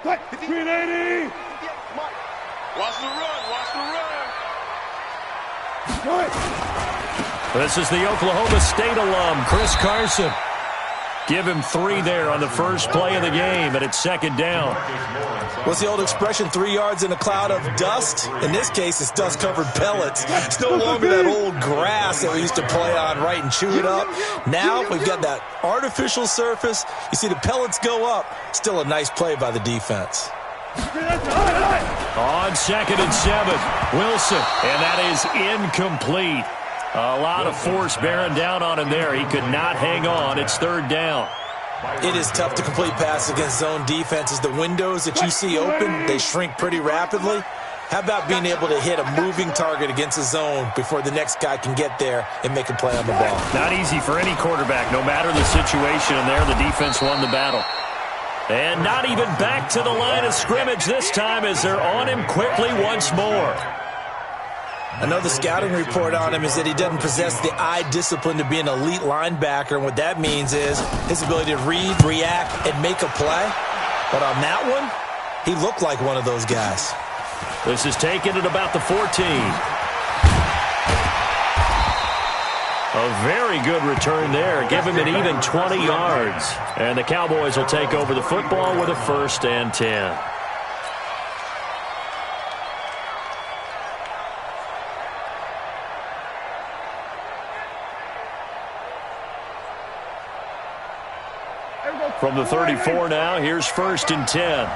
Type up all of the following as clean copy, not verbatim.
380. Watch the run. Watch the run. This is the Oklahoma State alum, Chris Carson. Give him 3 there on the first play of the game, and it's second down. What's the old expression, 3 yards in a cloud of dust? In this case, it's dust-covered pellets. It's no longer that old grass that we used to play on, right, and chew it up. Now we've got that artificial surface. You see the pellets go up. Still a nice play by the defense. On 2nd and 7, Wilson, and that is incomplete. A lot of force bearing down on him there. He could not hang on. It's 3rd down. It is tough to complete passes against zone defenses. The windows that you see open, they shrink pretty rapidly. How about being able to hit a moving target against a zone before the next guy can get there and make a play on the ball? Not easy for any quarterback, no matter the situation. And there, the defense won the battle. And not even back to the line of scrimmage this time as they're on him quickly once more. I know the scouting report on him is that he doesn't possess the eye discipline to be an elite linebacker, and what that means is his ability to read, react, and make a play. But on that one, he looked like one of those guys. This is taken at about the 14. A very good return there. Give him an even 20 yards. And the Cowboys will take over the football with a 1st and 10. From the 34 now, here's 1st and 10.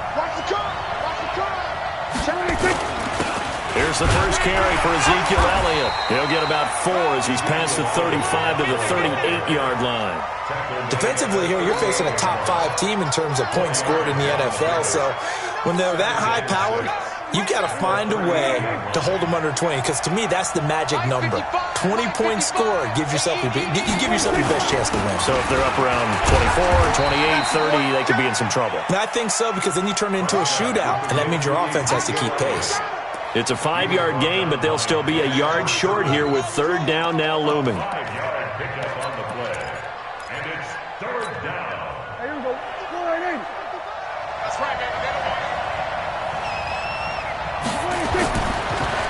Here's the first carry for Ezekiel Elliott. He'll get about 4 as he's past the 35 to the 38-yard line. Defensively here, you're facing a top 5 team in terms of points scored in the NFL. So when they're that high-powered, you've got to find a way to hold them under 20, because to me, that's the magic number. 20 points scored, you give yourself your best chance to win. So if they're up around 24, 28, 30, they could be in some trouble. And I think so, because then you turn it into a shootout, and that means your offense has to keep pace. It's a 5-yard gain, but they'll still be a yard short here with 3rd down now looming.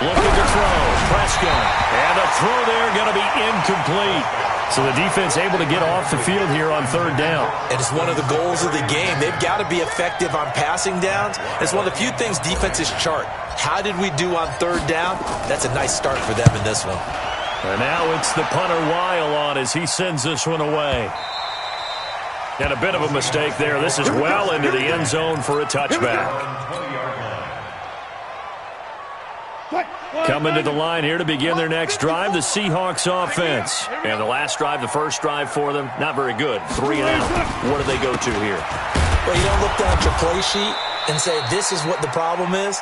Looking to throw. Prescott. And the throw there going to be incomplete. So the defense able to get off the field here on 3rd down. And it's one of the goals of the game. They've got to be effective on passing downs. It's one of the few things defenses chart. How did we do on 3rd down? That's a nice start for them in this one. And now it's the punter Weil on as he sends this one away. And a bit of a mistake there. This is well into the end zone for a touchback. Coming to the line here to begin their next drive, the Seahawks offense. And the last drive, the first drive for them, not very good. 3 and out. What do they go to here? Well, you don't look down at your play sheet and say, this is what the problem is.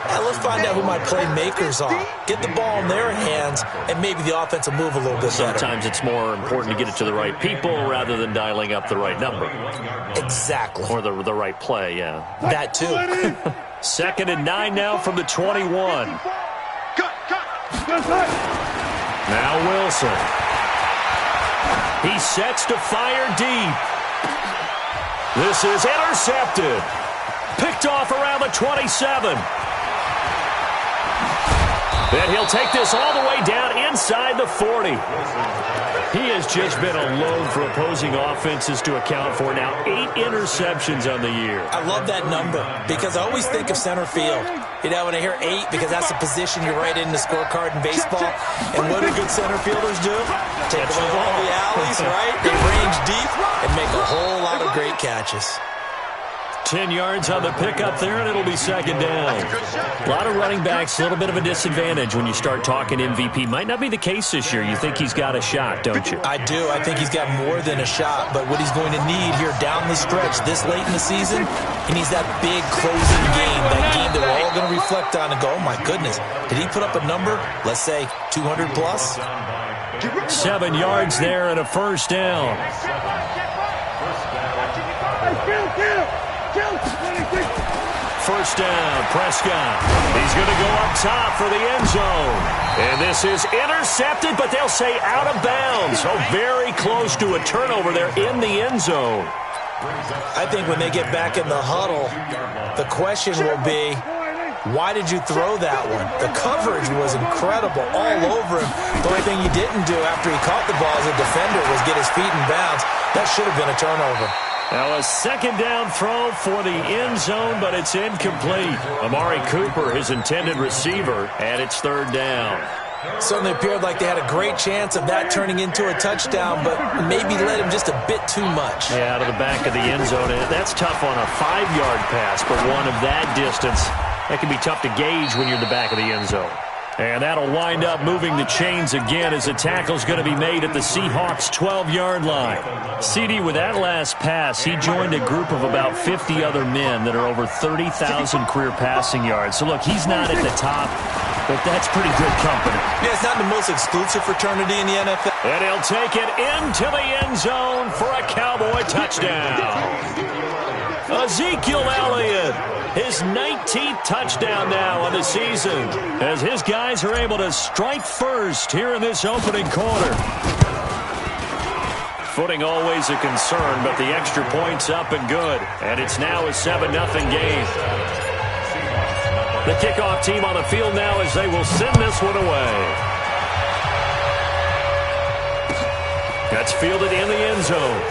Now, let's find out who my playmakers are. Get the ball in their hands, and maybe the offense will move a little bit better. Sometimes it's more important to get it to the right people rather than dialing up the right number. Exactly. Or the right play, yeah. That too. 2nd and 9 now from the 21. Now Wilson. He sets to fire deep. This is intercepted. Picked off around the 27. Then he'll take this all the way down inside the 40. He has just been a load for opposing offenses to account for. Now 8 interceptions on the year. I love that number because I always think of center field. You know, when I hear 8, because that's the position you write in the scorecard in baseball. And what do good center fielders do? Take away all the alleys, right? They range deep and make a whole lot of great catches. 10 yards on the pickup there, and it'll be 2nd down. A lot of running backs, a little bit of a disadvantage when you start talking MVP. Might not be the case this year. You think he's got a shot, don't you? I do. I think he's got more than a shot. But what he's going to need here down the stretch this late in the season, he needs that big closing game, that game that we're all going to reflect on and go, oh, my goodness, did he put up a number, let's say, 200 plus? 7 yards there and a 1st down. First down, Prescott. He's going to go up top for the end zone. And this is intercepted, but they'll say out of bounds. So very close to a turnover there in the end zone. I think when they get back in the huddle, the question will be, why did you throw that one? The coverage was incredible all over him. The only thing he didn't do after he caught the ball as a defender was get his feet in bounds. That should have been a turnover. Now a second down throw for the end zone, but it's incomplete. Amari Cooper, his intended receiver, and it's third down. Certainly appeared like they had a great chance of that turning into a touchdown, but maybe led him just a bit too much. Yeah, out of the back of the end zone. And that's tough on a 5-yard pass, but one of that distance, that can be tough to gauge when you're in the back of the end zone. And that'll wind up moving the chains again as the tackle's going to be made at the Seahawks' 12-yard line. CD, with that last pass, he joined a group of about 50 other men that are over 30,000 career passing yards. So, look, he's not at the top, but that's pretty good company. Yeah, it's not the most exclusive fraternity in the NFL. And he'll take it into the end zone for a Cowboy touchdown. Ezekiel Elliott, his 19th touchdown now on the season, as his guys are able to strike first here in this opening quarter. Footing always a concern, but the extra point's up and good, and it's now a 7-0 game. The kickoff team on the field now as they will send this one away. That's fielded in the end zone.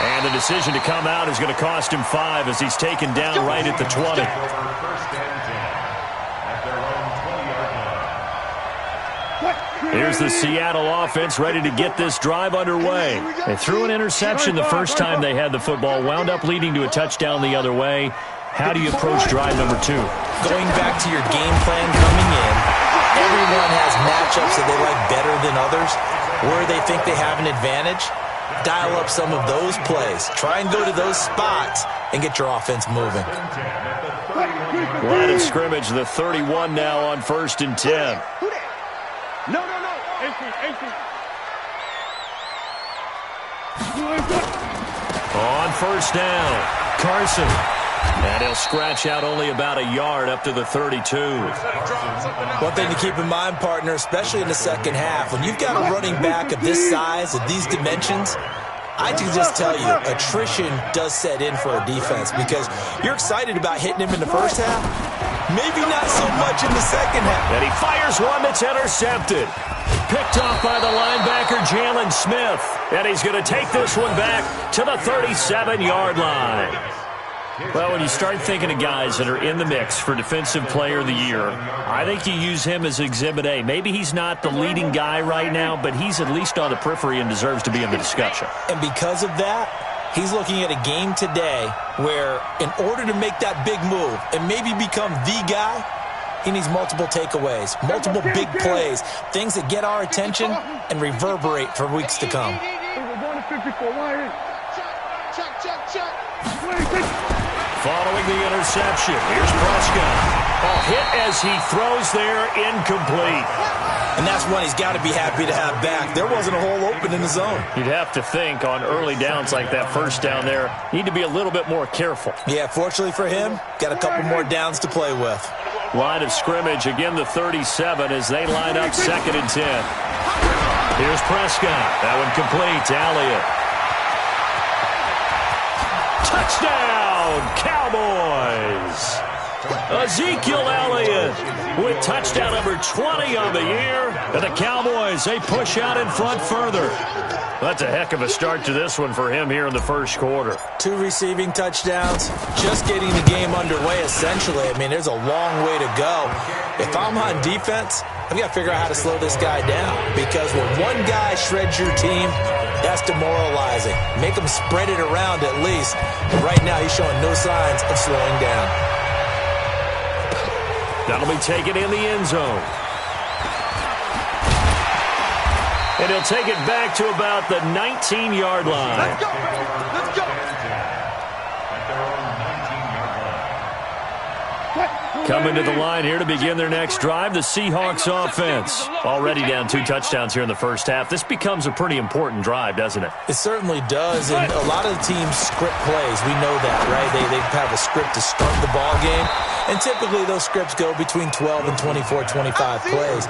And the decision to come out is going to cost him 5 as he's taken down right at the 20. Here's the Seattle offense ready to get this drive underway. They threw an interception the first time they had the football, wound up leading to a touchdown the other way. How do you approach drive number 2? Going back to your game plan coming in, everyone has matchups that they like better than others. Where they think they have an advantage, dial up some of those plays. Try and go to those spots and get your offense moving. Line of scrimmage, the 31 now on 1st and 10. No. 18. On 1st down, Carson. And he'll scratch out only about a yard up to the 32. One thing to keep in mind, partner, especially in the second half, when you've got a running back of this size, of these dimensions, I can just tell you, attrition does set in for a defense because you're excited about hitting him in the first half, maybe not so much in the second half. And he fires one that's intercepted. Picked off by the linebacker, Jalen Smith. And he's going to take this one back to the 37-yard line. Well, when you start thinking of guys that are in the mix for Defensive Player of the Year, I think you use him as Exhibit A. Maybe he's not the leading guy right now, but he's at least on the periphery and deserves to be in the discussion. And because of that, he's looking at a game today where in order to make that big move and maybe become the guy, he needs multiple takeaways, multiple big plays, things that get our attention and reverberate for weeks to come. Following the interception, here's Prescott. A hit as he throws there, incomplete. And that's one he's got to be happy to have back. There wasn't a hole open in the zone. You'd have to think on early downs like that first down there, need to be a little bit more careful. Yeah, fortunately for him, got a couple more downs to play with. Line of scrimmage, again the 37 as they line up 2nd and 10. Here's Prescott. That one complete to Elliott. Touchdown, Cowboys! Ezekiel Elliott with touchdown number 20 on the year. And the Cowboys, they push out in front further. That's a heck of a start to this one for him here in the first quarter. 2 receiving touchdowns, just getting the game underway essentially. I mean, there's a long way to go. If I'm on defense, I've got to figure out how to slow this guy down. Because when one guy shreds your team, that's demoralizing. Make him spread it around at least. But right now, he's showing no signs of slowing down. That'll be taken in the end zone. And he'll take it back to about the 19-yard line. Let's go, baby. Let's go. Coming to the line here to begin their next drive, the Seahawks offense. Already down 2 touchdowns here in the first half. This becomes a pretty important drive, doesn't it? It certainly does, and a lot of the teams script plays. We know that, right? They have a script to start the ball game, and typically those scripts go between 12 and 24, 25 plays.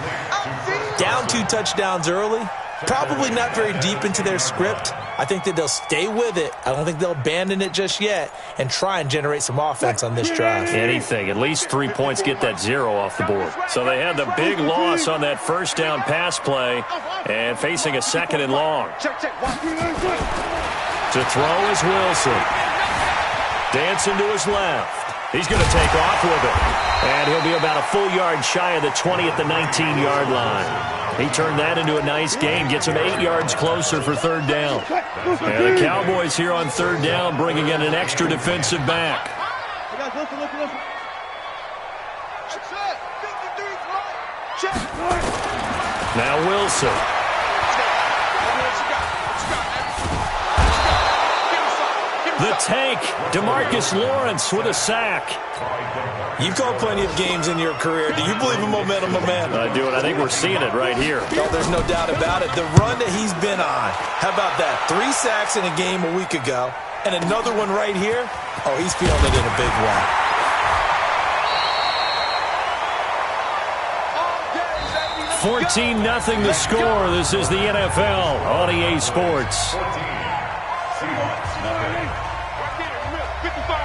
Down 2 touchdowns early, Probably not very deep into their script. I think that they'll stay with it. I don't think they'll abandon it just yet and try and generate some offense on this drive. Anything. At least 3 points, get that 0 off the board. So they had the big loss on that first down pass play and facing a 2nd and long. To throw is Wilson. Dancing to his left. He's going to take off with it. And he'll be about a full yard shy of the 20 at the 19-yard line. He turned that into a nice gain. Gets him 8 yards closer for 3rd down. And the Cowboys here on 3rd down bringing in an extra defensive back. Now Wilson. The tank, DeMarcus Lawrence with a sack. You've called plenty of games in your career. Do you believe in momentum, my man? I do, and I think we're seeing it right here. No, there's no doubt about it. The run that he's been on. How about that? 3 sacks in a game a week ago, and another one right here. Oh, he's feeling it in a big way. 14-0 the score. This is the NFL on EA Sports.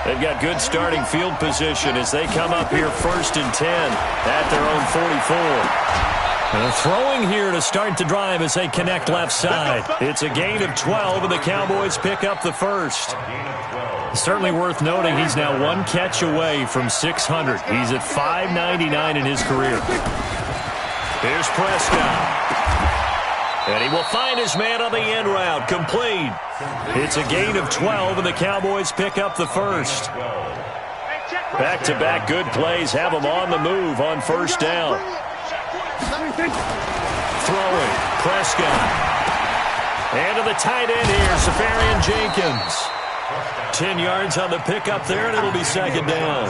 They've got good starting field position as they come up here 1st and 10 at their own 44. And throwing here to start the drive as they connect left side. It's a gain of 12, and the Cowboys pick up the first. Certainly worth noting he's now 1 catch away from 600. He's at 599 in his career. Here's Prescott. And he will find his man on the end route. Complete. It's a gain of 12, and the Cowboys pick up the first. Back-to-back good plays have them on the move on 1st down. Throwing. Prescott. And to the tight end here, Safarian Jenkins. 10 yards on the pickup there, and it'll be 2nd down.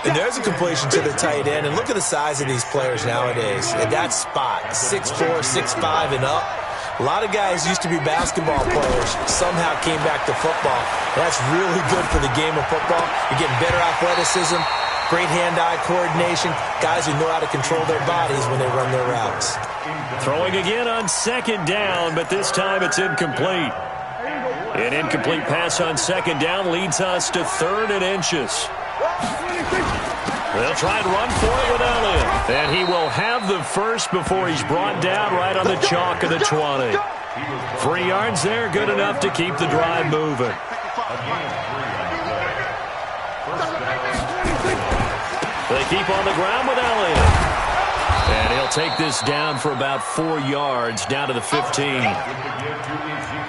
And there's a completion to the tight end. And look at the size of these players nowadays. At that spot, 6'4", 6'5", and up. A lot of guys used to be basketball players, somehow came back to football. That's really good for the game of football. You're getting better athleticism, great hand-eye coordination, guys who know how to control their bodies when they run their routes. Throwing again on 2nd down, but this time it's incomplete. An incomplete pass on 2nd down leads us to 3rd and inches. They'll try and run for it with Elliott. And he will have the first before he's brought down right on the chalk of the 20. 3 yards there, good enough to keep the drive moving. They keep on the ground with Elliott. And he'll take this down for about 4 yards, down to the 15.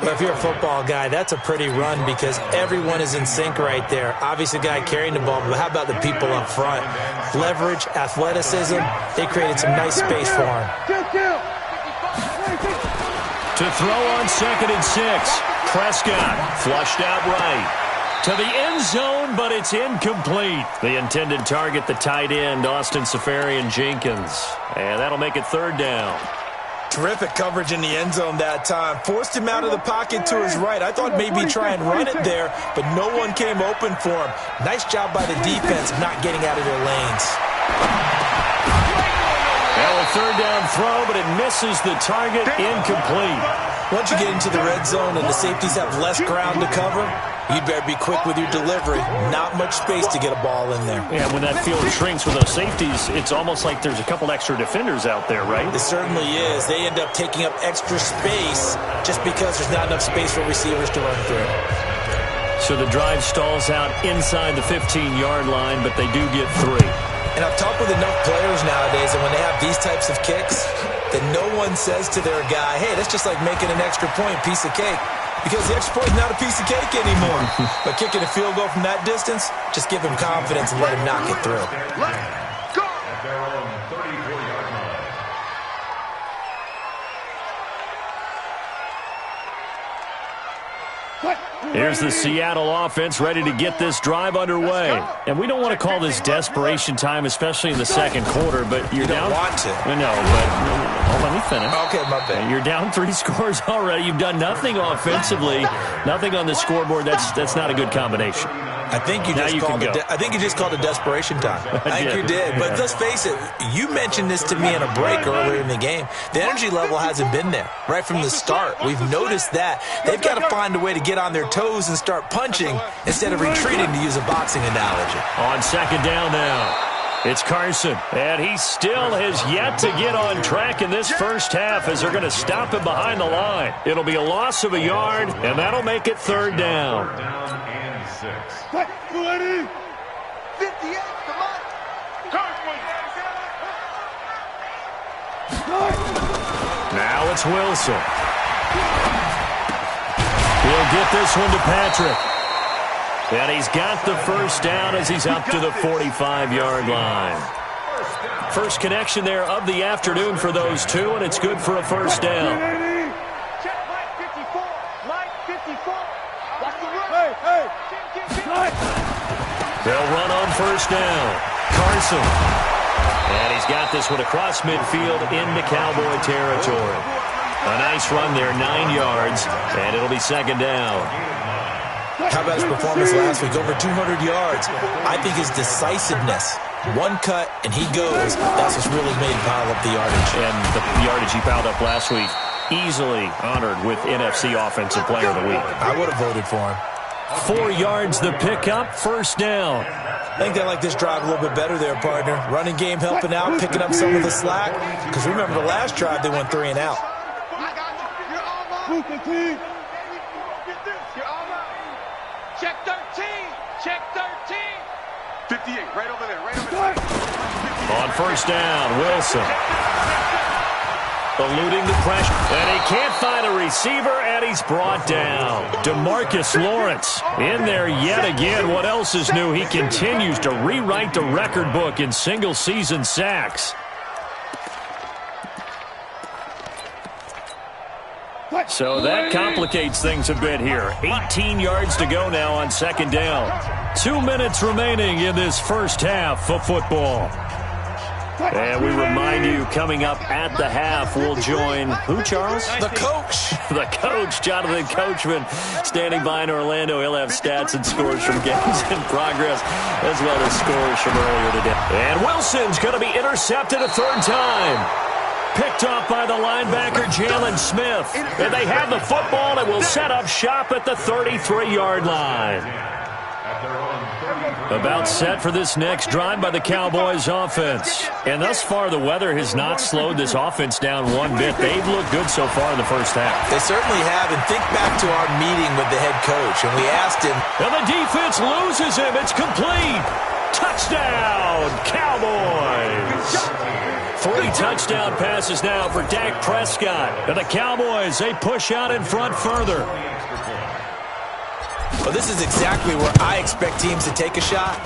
Well, if you're a football guy, that's a pretty run because everyone is in sync right there. Obviously, the guy carrying the ball, but how about the people up front? Leverage, athleticism, they created some nice space for him. To throw on 2nd and 6. Prescott flushed out right. To the end zone, but it's incomplete. The intended target, the tight end, Austin Safarian Jenkins. And that'll make it 3rd down. Terrific coverage in the end zone that time. Forced him out of the pocket to his right. I thought maybe try and run it there, but no one came open for him. Nice job by the defense of not getting out of their lanes. Now a 3rd down throw, but it misses the target. Incomplete. Once you get into the red zone and the safeties have less ground to cover, you'd better be quick with your delivery. Not much space to get a ball in there. Yeah, when that field shrinks with those safeties, it's almost like there's a couple extra defenders out there, right? It certainly is. They end up taking up extra space just because there's not enough space for receivers to run through. So the drive stalls out inside the 15-yard line, but they do get 3. And I've talked with enough players nowadays, and when they have these types of kicks, that no one says to their guy, hey, that's just like making an extra point, piece of cake. Because the extra point is not a piece of cake anymore. But kicking a field goal from that distance, just give him confidence and let him knock it through. Let's go! Here's the Seattle offense ready to get this drive underway. And we don't want to call this desperation time, especially in the 2nd quarter, but you're down. You don't want to. No, but let me finish. Okay, my bad. You're down 3 scores already. You've done nothing offensively, nothing on the scoreboard. That's not a good combination. I think you just called a desperation time. I think you did. But let's face it, you mentioned this to me in a break earlier in the game. The energy level hasn't been there right from the start. We've noticed that. They've got to find a way to get on their toes and start punching instead of retreating, to use a boxing analogy. On second down now. It's Carson, and he still has yet to get on track in this first half as they're going to stop him behind the line. It'll be a loss of a yard, and that'll make it third down. Down and 6. 58, come on. Now it's Wilson. He'll get this one to Patrick. And he's got the first down as he's up to the 45-yard line. First connection there of the afternoon for those two, and it's good for a first down. Check line 54. Line 54. Watch the run. They'll run on first down. Carson. And he's got this one across midfield into Cowboy territory. A nice run there, 9 yards, and it'll be second down. How about his performance last week? Over 200 yards. I think his decisiveness. One cut, and he goes. That's what's really made him pile up the yardage. And the yardage he piled up last week, easily honored with NFC Offensive Player of the Week. I would have voted for him. 4 yards the pickup, first down. I think they like this drive a little bit better there, partner. Running game helping out, picking up some of the slack. Because remember, the last drive, they went 3 and out. Check 13. Check 13. 58, right over there, right over there. On first down, Wilson. Eluding the pressure. And he can't find a receiver, and he's brought down. DeMarcus Lawrence in there yet again. What else is new? He continues to rewrite the record book in single-season sacks. So that complicates things a bit here. 18 yards to go now on second down. 2 minutes remaining in this first half of football. And we remind you, coming up at the half, we'll join who, Charles? The coach. The coach, Jonathan Coachman, standing by in Orlando. He'll have stats and scores from games in progress, as well as scores from earlier today. And Wilson's going to be intercepted a third time. Picked off by the linebacker, Jalen Smith. And they have the football and will set up shop at the 33-yard line. About set for this next drive by the Cowboys offense. And thus far, the weather has not slowed this offense down one bit. They've looked good so far in the first half. They certainly have. And think back to our meeting with the head coach, and we asked him. And the defense loses him. It's complete. Touchdown, Cowboys. 3 touchdown passes now for Dak Prescott. And the Cowboys, they push out in front further. Well, this is exactly where I expect teams to take a shot.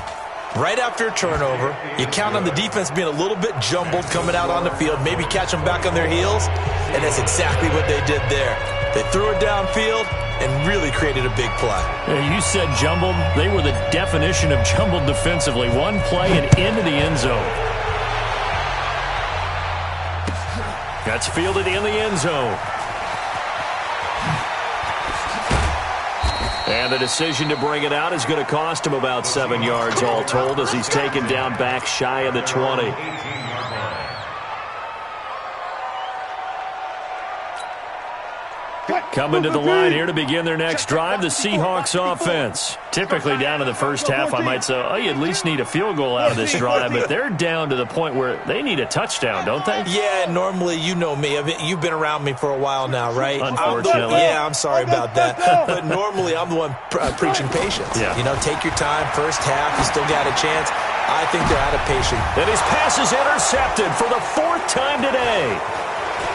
Right after a turnover, you count on the defense being a little bit jumbled coming out on the field, maybe catch them back on their heels, and that's exactly what they did there. They threw it downfield and really created a big play. You said jumbled. They were the definition of jumbled defensively. One play and into the end zone. That's fielded in the end zone. And the decision to bring it out is going to cost him about 7 yards all told as he's taken down back shy of the 20. Coming to the line here to begin their next drive, the Seahawks offense. Typically down in the first half, I might say, oh, you at least need a field goal out of this drive, but they're down to the point where they need a touchdown, don't they? Yeah, normally, you know me. You've been around me for a while now, right? Unfortunately. I'm sorry about that. But normally, I'm the one preaching patience. Yeah. You know, take your time. First half, you still got a chance. I think they're out of patience. And his pass is intercepted for the 4th time today.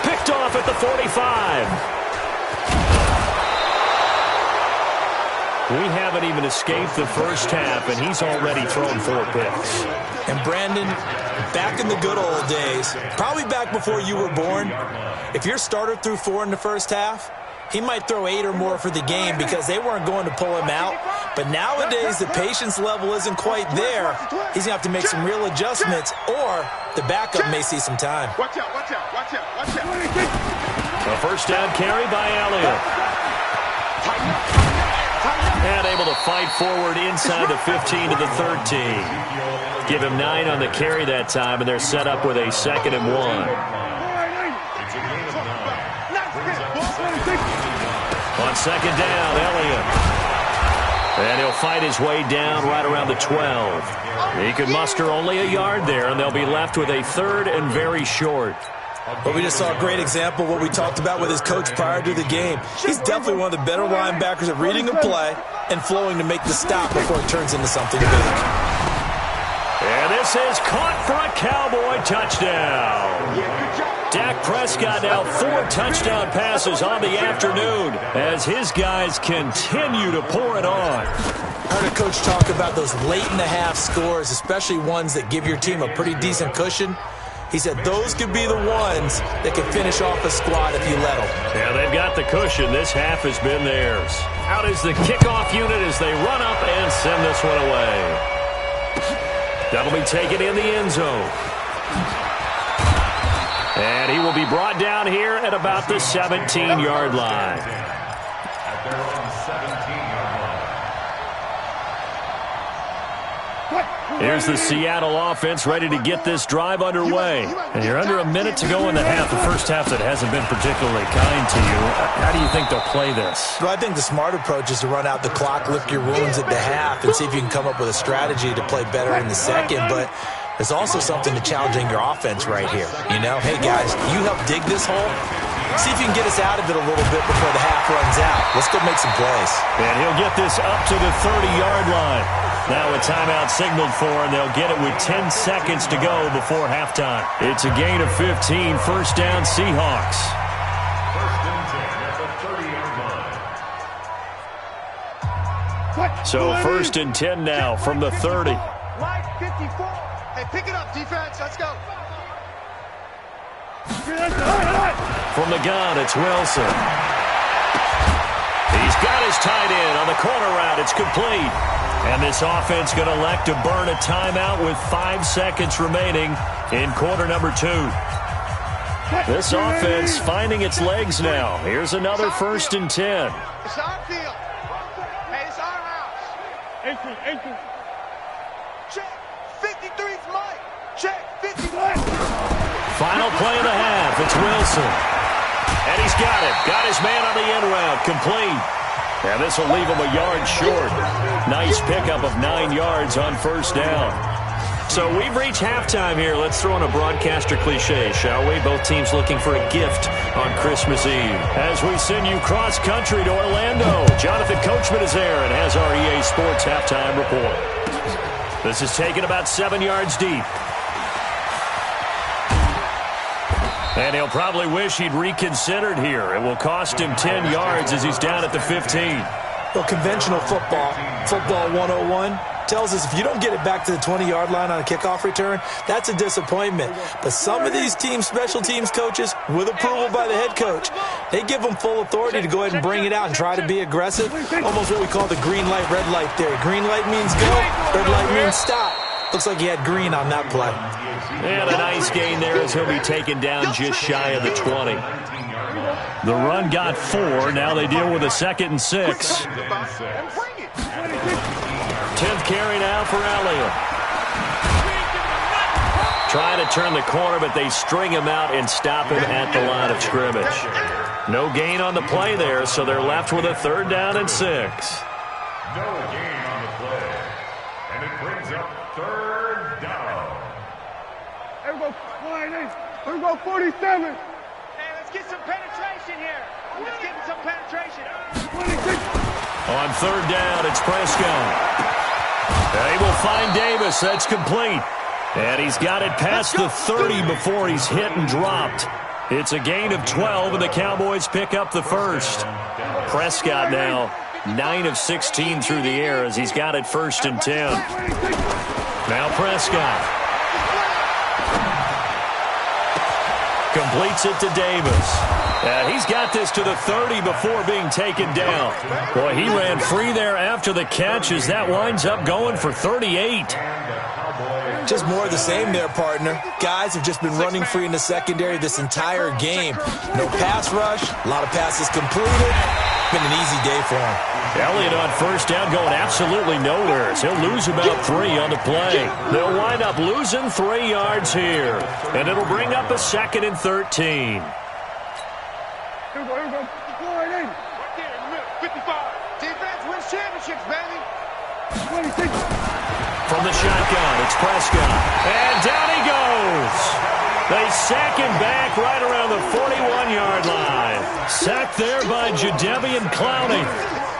Picked off at the 45. We haven't even escaped the first half, and he's already thrown 4 picks. And Brandon, back in the good old days, probably back before you were born, if your starter threw 4 in the first half, he might throw 8 or more for the game because they weren't going to pull him out. But nowadays, the patience level isn't quite there. He's going to have to make some real adjustments, or the backup may see some time. Watch out, watch out, watch out, watch out. A first down carry by Elliott. Tighten up, tighten up, tighten up. And able to fight forward inside the 15 to the 13. Give him 9 on the carry that time, and they're set up with a 2nd and 1. On 2nd down, Elliott. And he'll fight his way down right around the 12. He could muster only a yard there, and they'll be left with a 3rd and very short. But we just saw a great example of what we talked about with his coach prior to the game. He's definitely one of the better linebackers at reading a play and flowing to make the stop before it turns into something big. And this is caught for a Cowboy touchdown. Dak Prescott now 4 touchdown passes on the afternoon as his guys continue to pour it on. I heard a coach talk about those late-in-the-half scores, especially ones that give your team a pretty decent cushion. He said those could be the ones that can finish off a squad if you let them. Yeah, they've got the cushion. This half has been theirs. Out is the kickoff unit as they run up and send this one away. That'll be taken in the end zone. And he will be brought down here at about the 17-yard line. Here's the Seattle offense ready to get this drive underway. And you're under a minute to go in the half. The first half that hasn't been particularly kind to you. How do you think they'll play this? Well, I think the smart approach is to run out the clock, lick your wounds at the half, and see if you can come up with a strategy to play better in the second. But there's also something to challenging your offense right here. You know, hey, guys, you help dig this hole. See if you can get us out of it a little bit before the half runs out. Let's go make some plays. And he'll get this up to the 30-yard line. Now a timeout signaled for, and they'll get it with 10 seconds to go before halftime. It's a gain of 15, 1st down Seahawks. 1st and 10 at the 30-yard line. So 1st and 10 now from the 30. Line 54. Hey, pick it up, defense. Let's go. From the gun, it's Wilson. He's got his tight end on the corner route. It's complete. And this offense going to elect to burn a timeout with 5 seconds remaining in quarter number 2. This offense finding its legs now. Here's another 1st and 10. It's our field. Hey, it's our house. Anchor. Check. 53's Mike. Check. 50. Final play of the half. It's Wilson. And he's got it. Got his man on the end route. Complete. And this will leave him a yard short. Nice pickup of 9 yards on 1st down. So we've reached halftime here. Let's throw in a broadcaster cliche, shall we? Both teams looking for a gift on Christmas Eve. As we send you cross-country to Orlando, Jonathan Coachman is there and has our EA Sports halftime report. This is taken about 7 yards deep. And he'll probably wish he'd reconsidered here. It will cost him 10 yards as he's down at the 15. Well, conventional football 101, tells us if you don't get it back to the 20-yard line on a kickoff return, that's a disappointment. But some of these teams, special teams coaches, with approval by the head coach, they give them full authority to go ahead and bring it out and try to be aggressive. Almost what we call the green light, red light theory. Green light means go, red light means stop. Looks like he had green on that play. And a nice gain there as he'll be taken down just shy of the 20. The run got 4. Now they deal with a 2nd and 6. 10th carry now for Elliott. Trying to turn the corner, but they string him out and stop him at the line of scrimmage. No gain on the play there, so they're left with a 3rd down and 6. No gain on the play. And it brings up 3rd down. Here we go 47. Hey, let's get some penetration here. Let's get some penetration. 26. On 3rd down, it's Prescott. They will find Davis. That's complete. And he's got it past the 30 before he's hit and dropped. It's a gain of 12, and the Cowboys pick up the 1st. Prescott now 9 of 16 through the air as he's got it 1st and 10. Now Prescott. Completes it to Davis. He's got this to the 30 before being taken down. Boy, he ran free there after the catch as that winds up going for 38. Just more of the same there, partner. Guys have just been running free in the secondary this entire game. No pass rush, a lot of passes completed. been an easy day for him. Elliott on first down going absolutely nowhere. He'll lose about 3 on the play. They'll wind up losing 3 yards here. And it'll bring up a 2nd and 13. Here we go. Go right in. Right there in the middle. 55. Defense wins championships, baby. 26. From the shotgun, it's Prescott. And down he goes. They sack him back right around the 41-yard line. Sacked there by Jadeveon Clowney.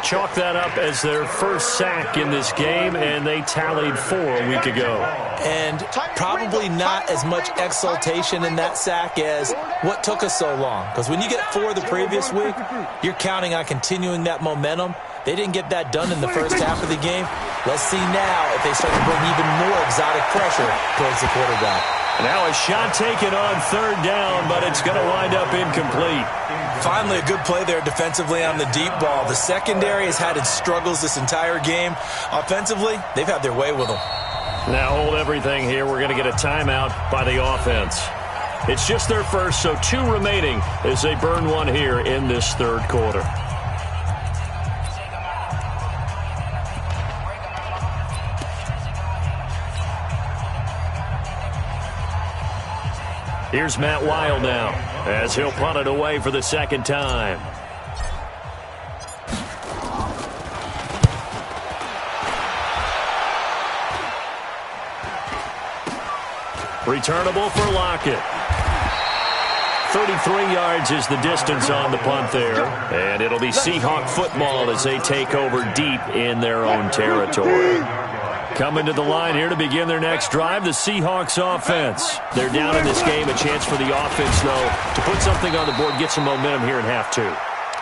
Chalk that up as their first sack in this game, and they tallied 4 a week ago. And probably not as much exultation in that sack as what took us so long. Because when you get 4 the previous week, you're counting on continuing that momentum. They didn't get that done in the first half of the game. Let's see now if they start to bring even more exotic pressure towards the quarterback. Now a shot taken on 3rd down, but it's going to wind up incomplete. Finally, a good play there defensively on the deep ball. The secondary has had its struggles this entire game. Offensively, they've had their way with them. Now hold everything here. We're going to get a timeout by the offense. It's just their first, so 2 remaining as they burn 1 here in this 3rd quarter. Here's Matt Wild now as he'll punt it away for the 2nd time. Returnable for Lockett. 33 yards is the distance on the punt there. And it'll be Seahawk football as they take over deep in their own territory. Coming to the line here to begin their next drive, the Seahawks offense. They're down in this game. A chance for the offense, though, to put something on the board, get some momentum here in half 2.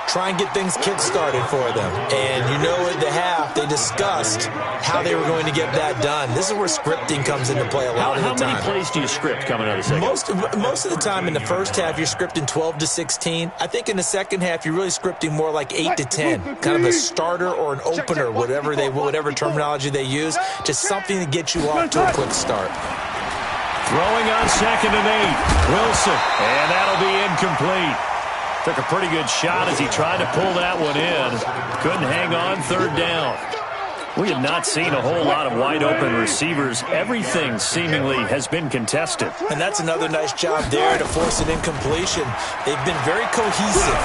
Try and get things kick-started for them. And you know at the half, they discussed how they were going to get that done. This is where scripting comes into play a lot of the time. How many plays do you script coming out of the second? Most of the time in the first half, you're scripting 12 to 16. I think in the second half, you're really scripting more like 8 to 10. Kind of a starter or an opener, whatever terminology they use. Just something to get you off to a quick start. Throwing on 2nd and 8. Wilson. And that'll be incomplete. Took a pretty good shot as he tried to pull that one in. Couldn't hang on 3rd down. We have not seen a whole lot of wide-open receivers. Everything seemingly has been contested. And that's another nice job there to force an incompletion. They've been very cohesive,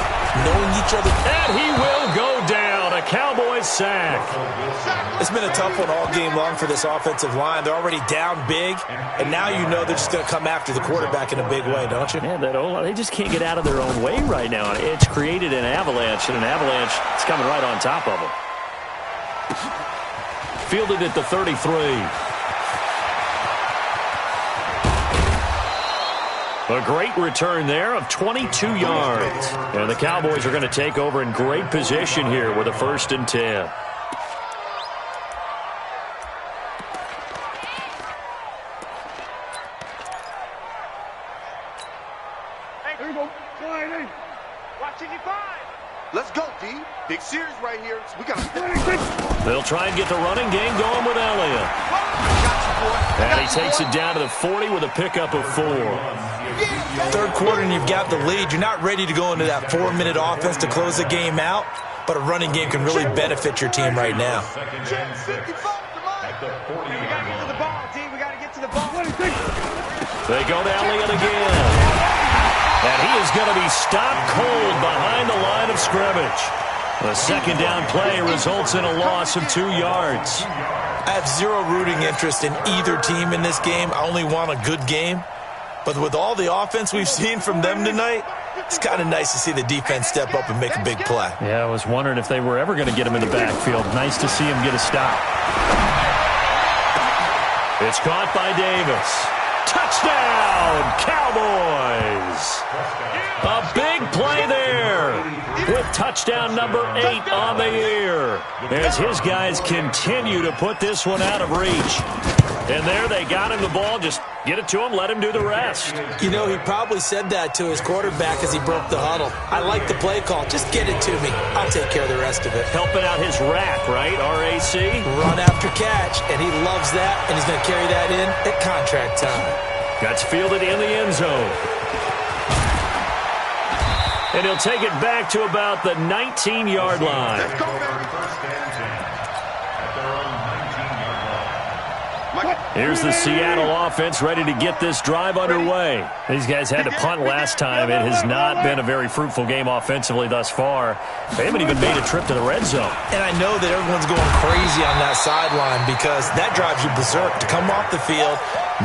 knowing each other. And he will go down. A Cowboys sack. It's been a tough one all game long for this offensive line. They're already down big, and now you know they're just going to come after the quarterback in a big way, don't you? Yeah, they just can't get out of their own way right now. It's created an avalanche, and an avalanche is coming right on top of them. Fielded at the 33. A great return there of 22 yards. And the Cowboys are going to take over in great position here with a 1st and 10. Here we go. Slide in. Watching you 5. Let's go, D. Big series right here. We got 26. They'll try and get the running game going with Elliott. And he takes it down to the 40 with a pickup of 4. 3rd quarter and you've got the lead. You're not ready to go into that 4-minute offense to close the game out, but a running game can really benefit your team right now. We got to get to the ball, D. We got to get to the ball. 26. They go to Elliott again. And he is going to be stopped cold behind the line of scrimmage. The 2nd down play results in a loss of 2 yards. I have zero rooting interest in either team in this game. I only want a good game. But with all the offense we've seen from them tonight, it's kind of nice to see the defense step up and make a big play. Yeah, I was wondering if they were ever going to get him in the backfield. Nice to see him get a stop. It's caught by Davis. Touchdown, Cowboys! A big play there with touchdown number 8 on the year as his guys continue to put this one out of reach. And there they got him the ball. Just get it to him, let him do the rest. You know, he probably said that to his quarterback as he broke the huddle. I like the play call. Just get it to me. I'll take care of the rest of it. Helping out his rack, right? R-A-C? Run after catch, and he loves that, and he's going to carry that in at contract time. That's fielded in the end zone. And he'll take it back to about the 19-yard line. First and 10 at their own 19-yard line. Here's the Seattle offense ready to get this drive underway. These guys had to punt last time. It has not been a very fruitful game offensively thus far. They haven't even made a trip to the red zone. And I know that everyone's going crazy on that sideline because that drives you berserk to come off the field,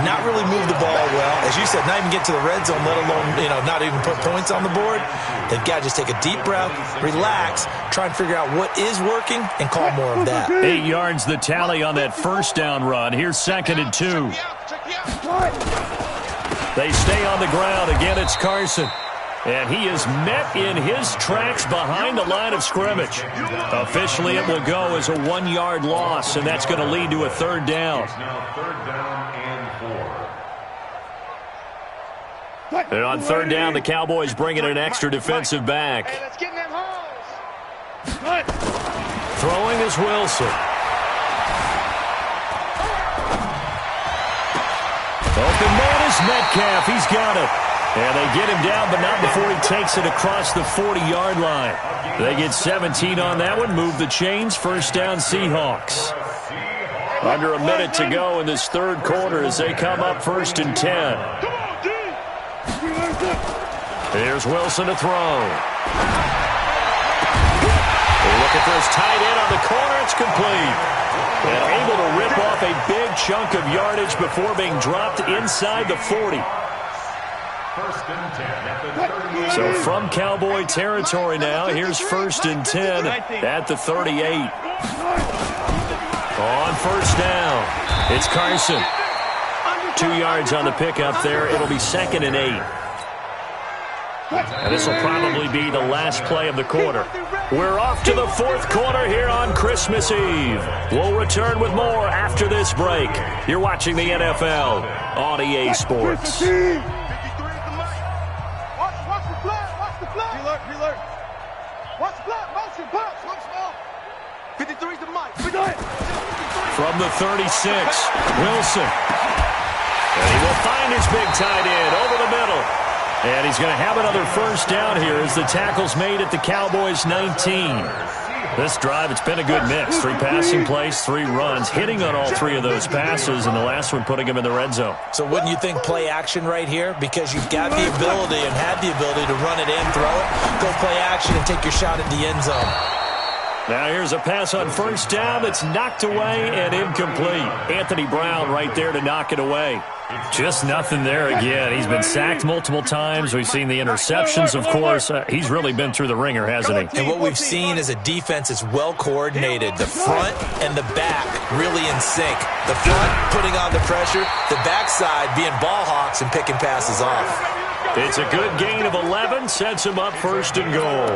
not really move the ball well. As you said, not even get to the red zone, let alone, not even put points on the board. They've got to just take a deep breath, relax, try and figure out what is working, and call more of that. 8 yards the tally on that first down run. Here's 2nd and 2. They stay on the ground. Again, it's Carson. And he is met in his tracks behind the line of scrimmage. Officially, it will go as a 1-yard loss, and that's going to lead to a 3rd down. It's now 3rd down and 4. And on 3rd down, the Cowboys bring in an extra defensive back. Hey, let's get in them holes. Throwing is Wilson. Open man is Metcalf. He's got it. And they get him down, but not before he takes it across the 40-yard line. They get 17 on that one. Move the chains. 1st down, Seahawks. Under a minute to go in this 3rd quarter as they come up 1st and 10. Here's Wilson to throw. They're looking for his tight end on the corner. It's complete. And able to rip off a big chunk of yardage before being dropped inside the 40. 1st and 10 at the 38. So from Cowboy territory now, here's 1st and 10 at the 38. On 1st down, it's Carson. 2 yards on the pickup there. It'll be 2nd and 8. And this will probably be the last play of the quarter. We're off to the 4th quarter here on Christmas Eve. We'll return with more after this break. You're watching the NFL on EA Sports. Watch the flag. Watch the flag. Preload. Watch the flag. Motion. Punch. 53's the mic. From the 36, Wilson. And he will find his big tight end over the middle. And he's going to have another 1st down here as the tackle's made at the Cowboys' 19. This drive, it's been a good mix. 3 passing plays, 3 runs, hitting on all 3 of those passes, and the last one putting him in the red zone. So wouldn't you think play action right here? Because you've got the ability and had the ability to run it in, throw it, go play action, and take your shot at the end zone. Now here's a pass on 1st down that's knocked away and incomplete. Anthony Brown right there to knock it away. Just nothing there again. He's been sacked multiple times. We've seen the interceptions, of course. He's really been through the ringer, hasn't he? And what we've seen is a defense that's well coordinated. The front and the back really in sync. The front putting on the pressure, the backside being ball hawks and picking passes off. It's a good gain of 11, sets him up 1st and goal.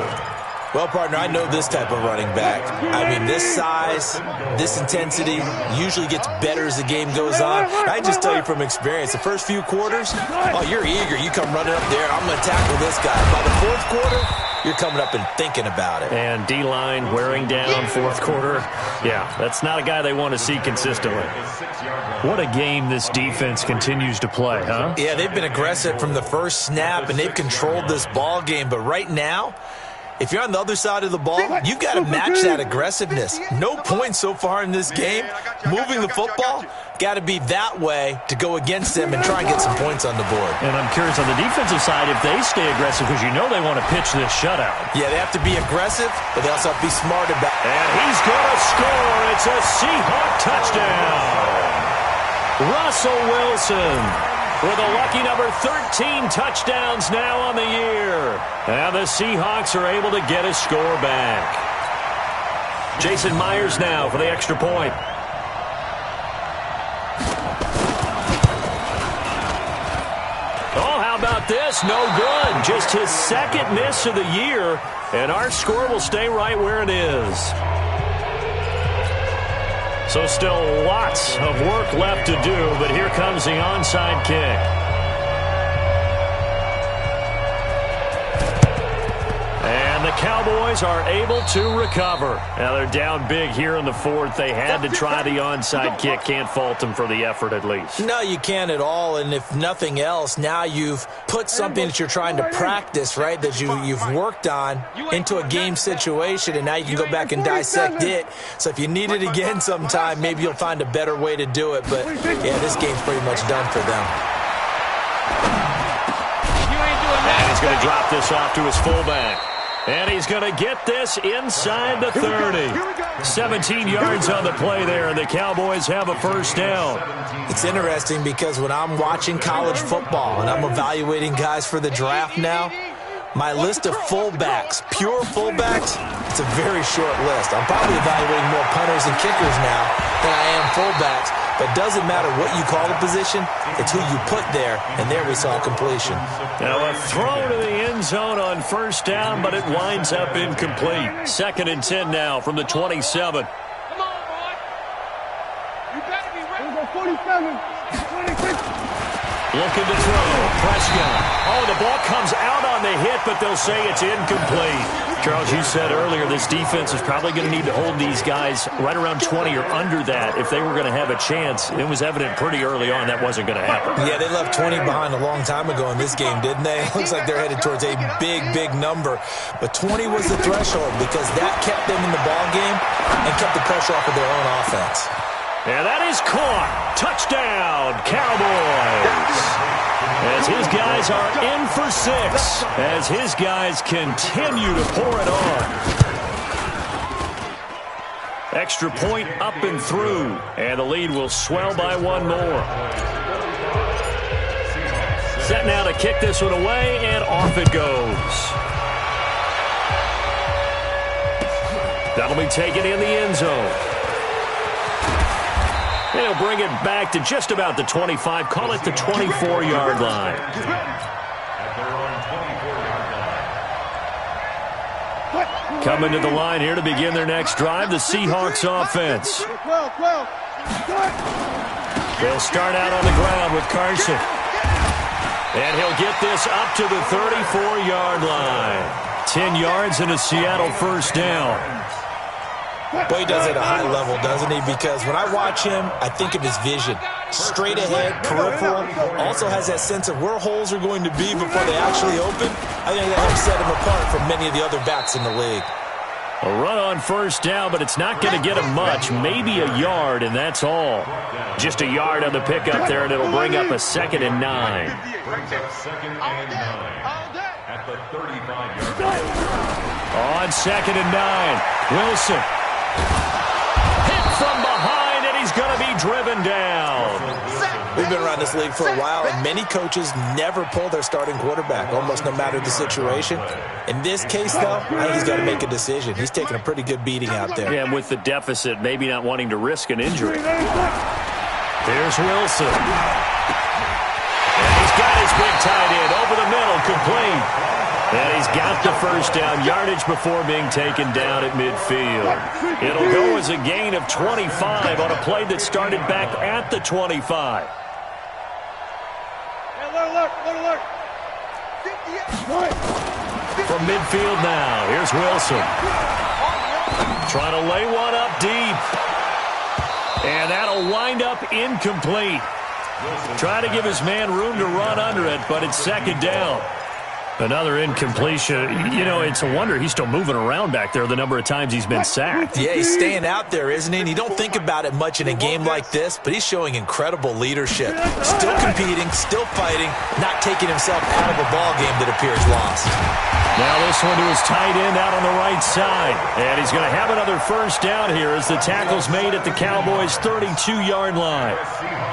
Well, partner, I know this type of running back. I mean, this size, this intensity usually gets better as the game goes on. I just tell you from experience, the first few quarters, you're eager. You come running up there, I'm going to tackle this guy. By the 4th quarter, you're coming up and thinking about it. And D-line wearing down 4th quarter. Yeah, that's not a guy they want to see consistently. What a game this defense continues to play, huh? Yeah, they've been aggressive from the first snap, and they've controlled this ball game. But right now, if you're on the other side of the ball, you've got to match that aggressiveness. No points so far in this game. Moving the football, got to be that way to go against them and try and get some points on the board. And I'm curious on the defensive side if they stay aggressive because you know they want to pitch this shutout. Yeah, they have to be aggressive, but they also have to be smart about it. And he's going to score. It's a Seahawk touchdown. Russell Wilson with a lucky number 13 touchdowns now on the year. And the Seahawks are able to get a score back. Jason Myers now for the extra point. Oh, how about this? No good. Just his 2nd miss of the year, and our score will stay right where it is. So still lots of work left to do, but here comes the onside kick. And the Cowboys are able to recover. Now they're down big here in the fourth. They had to try the onside kick. Can't fault them for the effort at least. No, you can't at all. And if nothing else, now you've put something that you're trying to practice, right, that you've worked on into a game situation, and now you can go back and dissect it. So if you need it again sometime, maybe you'll find a better way to do it. But, yeah, this game's pretty much done for them. And he's going to drop this off to his fullback. And he's going to get this inside the 30. 17 yards on the play there, and the Cowboys have a first down. It's interesting because when I'm watching college football and I'm evaluating guys for the draft now, my list of fullbacks, pure fullbacks, it's a very short list. I'm probably evaluating more punters and kickers now than I am fullbacks. But it doesn't matter what you call the position, it's who you put there, and there we saw completion. Now a throw to the end zone on first down, but it winds up incomplete. 2nd and 10 now from the 27. Come on, boy. You better be ready. 47, 26. Looking to throw. Prescott. Oh, the ball comes out on the hit, but they'll say it's incomplete. Charles, you said earlier this defense is probably going to need to hold these guys right around 20 or under that if they were going to have a chance. It was evident pretty early on that wasn't going to happen. Yeah, they left 20 behind a long time ago in this game, didn't they? It looks like they're headed towards a big, big number. But 20 was the threshold because that kept them in the ball game and kept the pressure off of their own offense. And that is caught. Touchdown, Cowboys. As his guys are in for 6. As his guys continue to pour it on. Extra point up and through. And the lead will swell by one more. Set now to kick this one away, and off it goes. That'll be taken in the end zone. They'll bring it back to just about the 25. Call it the 24-yard line. Coming to the line here to begin their next drive, the Seahawks offense. 12. They'll start out on the ground with Carson. And he'll get this up to the 34-yard line. 10 yards and a Seattle first down. Boy, he does it at a high level, doesn't he? Because when I watch him, I think of his vision. Straight ahead, peripheral. Also has that sense of where holes are going to be before they actually open. I think that helps set him apart from many of the other backs in the league. A run on first down, but it's not going to get him much. Maybe a yard, and that's all. Just a yard on the pickup there, and it'll bring up a 2nd and 9. Brings up 2nd and 9 at the 35-yard line. On 2nd and 9, Wilson. Hit from behind, and he's going to be driven down. We've been around this league for a while, and many coaches never pull their starting quarterback, almost no matter the situation. In this case, though, I think he's got to make a decision. He's taking a pretty good beating out there. Yeah, and with the deficit, maybe not wanting to risk an injury. There's Wilson. And he's got his big tight end over the middle, complete. And he's got the first down, yardage before being taken down at midfield. It'll go as a gain of 25 on a play that started back at the 25. Alert. From midfield now, here's Wilson. Trying to lay one up deep. And that'll wind up incomplete. Trying to give his man room to run under it, but it's 2nd down. Another incompletion. You know, it's a wonder he's still moving around back there the number of times he's been sacked. Yeah, he's staying out there, isn't he? And you don't think about it much in a game like this, but he's showing incredible leadership. Still competing, still fighting, not taking himself out of a ball game that appears lost. Now this one to his tight end out on the right side. And he's going to have another first down here as the tackle's made at the Cowboys' 32-yard line.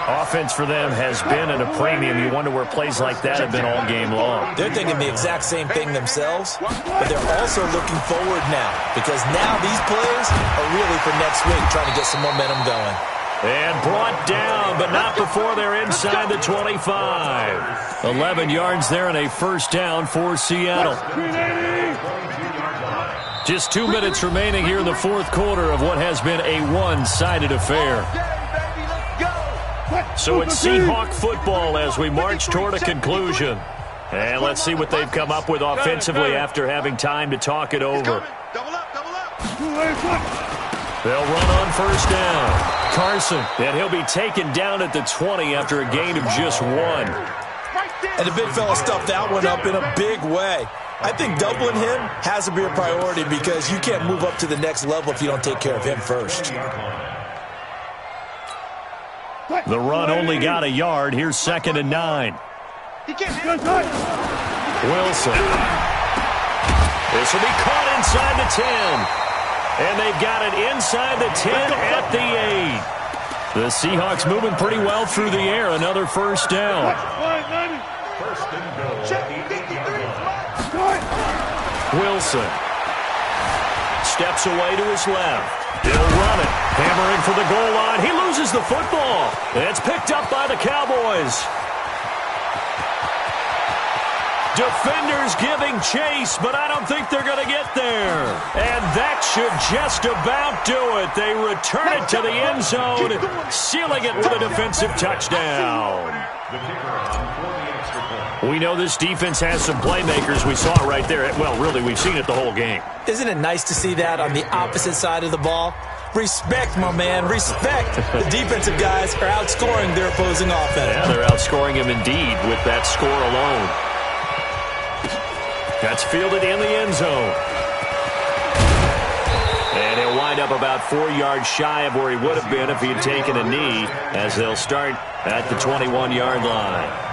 Offense for them has been at a premium. You wonder where plays like that have been all game long. They're thinking the exact same thing themselves, but they're also looking forward now because now these plays are really for next week, trying to get some momentum going. And brought down, but not before they're inside the 25. 11 yards there and a first down for Seattle. Just 2 minutes remaining here in the fourth quarter of what has been a one-sided affair. So it's Seahawk football as we march toward a conclusion. And let's see what they've come up with offensively after having time to talk it over. Double up, double up. They'll run on first down. Carson, and he'll be taken down at the 20 after a gain of just 1. And the big fella stuffed that one up in a big way. I think doubling him has to be a priority because you can't move up to the next level if you don't take care of him first. The run only got a yard. Here's 2nd and 9. Wilson. This will be caught inside the 10. And they've got it inside the 10 at the 8. The Seahawks moving pretty well through the air. Another first down. First and goal. Wilson steps away to his left. He'll run it. Hammering for the goal line. He loses the football. It's picked up by the Cowboys. Defenders giving chase, but I don't think they're going to get there. And that should just about do it. They return it to the end zone, sealing it with a defensive touchdown. The kicker on for the extra point. We know this defense has some playmakers. We saw it right there. Well, really, we've seen it the whole game. Isn't it nice to see that on the opposite side of the ball? Respect, my man, respect. The defensive guys are outscoring their opposing offense. Yeah, they're outscoring him indeed with that score alone. That's fielded in the end zone. And he'll wind up about 4 yards shy of where he would have been if he had taken a knee, as they'll start at the 21-yard line.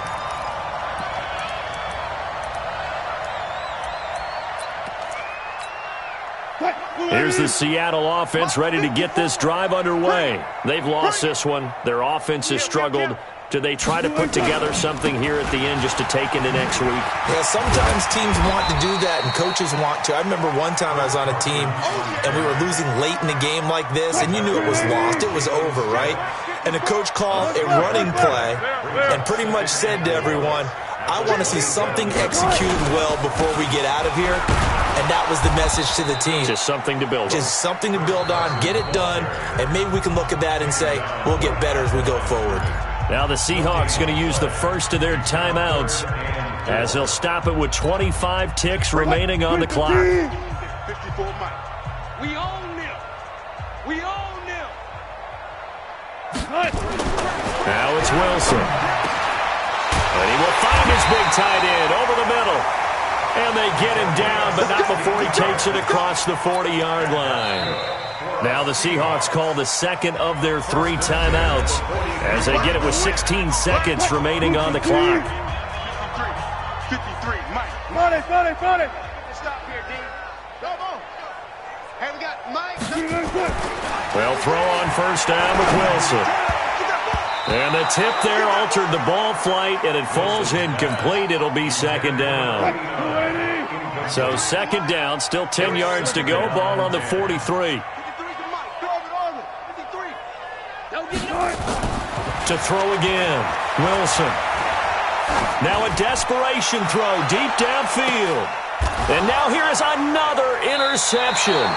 Here's the Seattle offense ready to get this drive underway. They've lost this one. Their offense has struggled. Do they try to put together something here at the end just to take into next week? Yeah, sometimes teams want to do that and coaches want to. I remember one time I was on a team and we were losing late in a game like this and you knew it was lost. It was over, right? And the coach called a running play and pretty much said to everyone, I want to see something executed well before we get out of here. And that was the message to the team. Just something to build on. Just something to build on, get it done, and maybe we can look at that and say, we'll get better as we go forward. Now the Seahawks going to use the first of their timeouts as they'll stop it with 25 ticks remaining on the clock. 54 Mike. We own them. We own them. Now it's Wilson. And he will find his big tight end over the middle. And they get him down, but not before he takes it across the 40-yard line. Now the Seahawks call the second of their 3 timeouts as they get it with 16 seconds remaining on the clock. 53, Mike. Money. Stop here, D. Come on. Hey, we got Mike. They'll throw on first down with Wilson. And the tip there altered the ball flight, and it falls incomplete. It'll be second down. So second down, still 10 yards to go. Ball on the 43. To throw again, Wilson. Now a desperation throw deep downfield. And now here is another interception.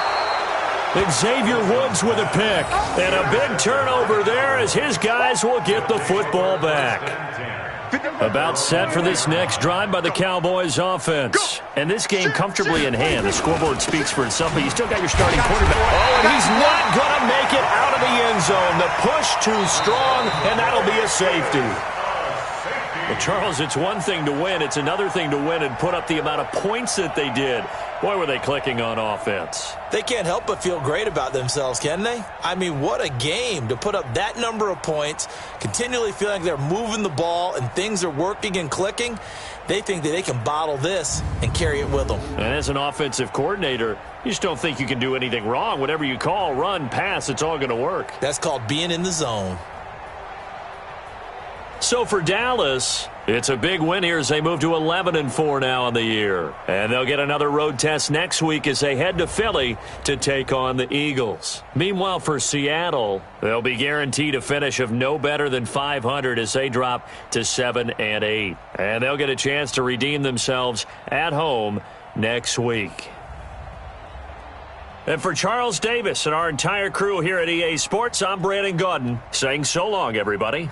Xavier Woods with a pick. And a big turnover there as his guys will get the football back. About set for this next drive by the Cowboys offense. And this game comfortably in hand. The scoreboard speaks for itself, but you still got your starting quarterback. Oh, and he's not going to make it out of the end zone. The push too strong, and that'll be a safety. Well, Charles, it's one thing to win. It's another thing to win and put up the amount of points that they did. Boy, were they clicking on offense. They can't help but feel great about themselves, can they? I mean, what a game to put up that number of points, continually feeling like they're moving the ball and things are working and clicking. They think that they can bottle this and carry it with them. And as an offensive coordinator, you just don't think you can do anything wrong. Whatever you call, run, pass, it's all going to work. That's called being in the zone. So for Dallas, it's a big win here as they move to 11-4 now on the year. And they'll get another road test next week as they head to Philly to take on the Eagles. Meanwhile, for Seattle, they'll be guaranteed a finish of no better than 500 as they drop to 7-8. And they'll get a chance to redeem themselves at home next week. And for Charles Davis and our entire crew here at EA Sports, I'm Brandon Gaudin saying so long, everybody.